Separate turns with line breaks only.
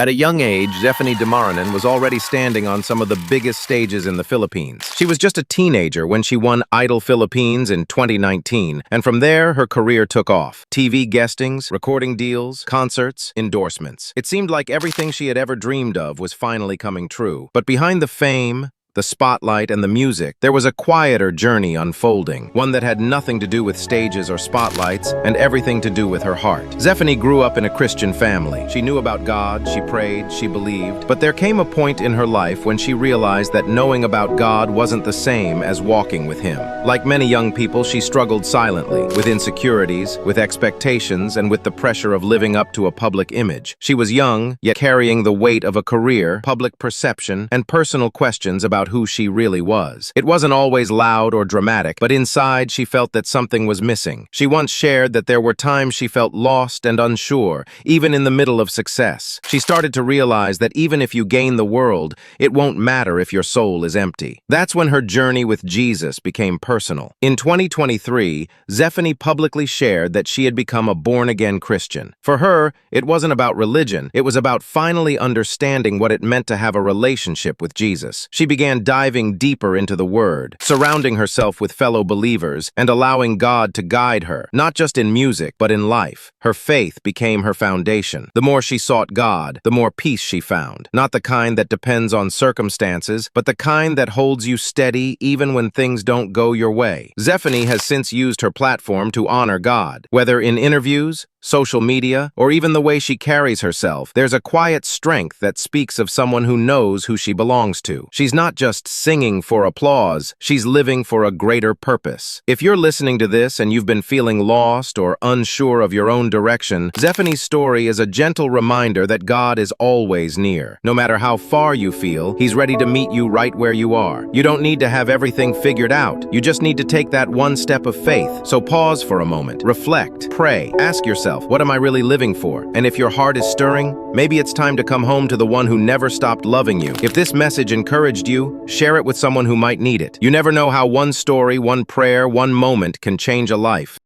At a young age, Zephanie Dimaranan was already standing on some of the biggest stages in the Philippines. She was just a teenager when she won Idol Philippines in 2019, and from there, her career took off. TV guestings, recording deals, concerts, endorsements. It seemed like everything she had ever dreamed of was finally coming true. But behind the fame, the spotlight, and the music, there was a quieter journey unfolding, one that had nothing to do with stages or spotlights and everything to do with her heart. Zephanie grew up in a Christian family. She knew about God, she prayed, she believed, but there came a point in her life when she realized that knowing about God wasn't the same as walking with Him. Like many young people, she struggled silently, with insecurities, with expectations, and with the pressure of living up to a public image. She was young, yet carrying the weight of a career, public perception, and personal questions about who she really was. It wasn't always loud or dramatic, but inside she felt that something was missing. She once shared that there were times she felt lost and unsure, even in the middle of success. She started to realize that even if you gain the world, it won't matter if your soul is empty. That's when her journey with Jesus became personal. In 2023, Zephanie publicly shared that she had become a born-again Christian. For her, it wasn't about religion. It was about finally understanding what it meant to have a relationship with Jesus. She began diving deeper into the Word, surrounding herself with fellow believers, and allowing God to guide her, not just in music, but in life. Her faith became her foundation. The more she sought God, the more peace she found. Not the kind that depends on circumstances, but the kind that holds you steady even when things don't go your way. Zephanie has since used her platform to honor God. Whether in interviews, social media, or even the way she carries herself, there's a quiet strength that speaks of someone who knows who she belongs to. She's not just singing for applause, she's living for a greater purpose. If you're listening to this and you've been feeling lost or unsure of your own direction, Zephanie's story is a gentle reminder that God is always near. No matter how far you feel, He's ready to meet you right where you are. You don't need to have everything figured out. You just need to take that one step of faith. So pause for a moment, reflect, pray, ask yourself, what am I really living for? And if your heart is stirring, maybe it's time to come home to the one who never stopped loving you. If this message encouraged you, share it with someone who might need it. You never know how one story, one prayer, one moment can change a life.